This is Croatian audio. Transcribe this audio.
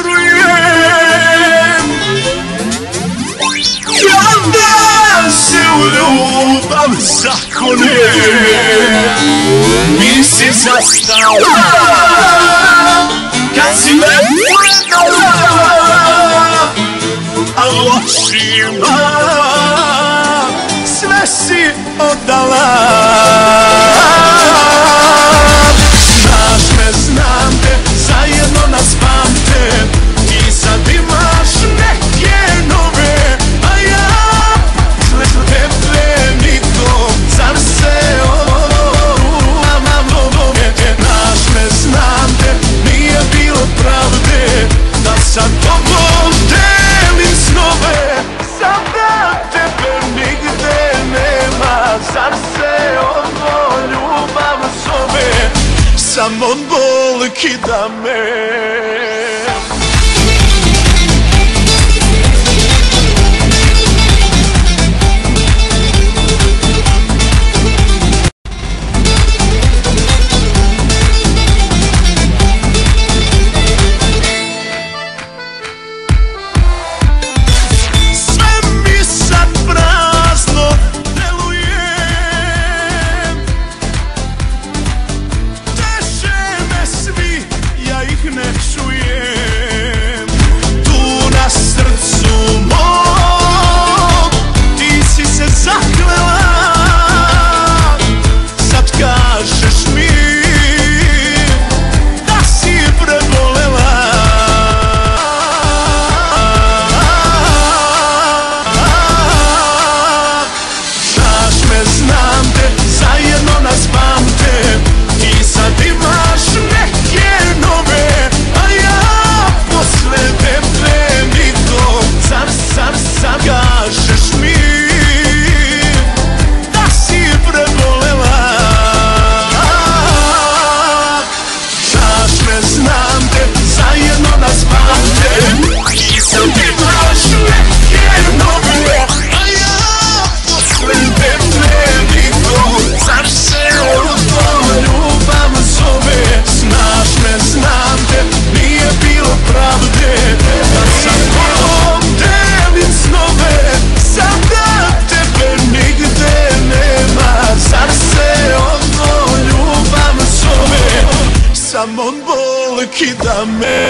vjerujem. Kada se u ljubav zakone, mi si zastala, kad si me gledala, a očima sve si oddala. Znaš me, znam te, zajedno nas pamte, ti sad imaš neke nove, a ja sled tebe nikom, zar se znaš me, znam te, nije bilo pravde da sa tobom delim snove. Sada tebe nigde nema, zar se ovo ljubav zove, samo bol kida me. Samo bol kida me.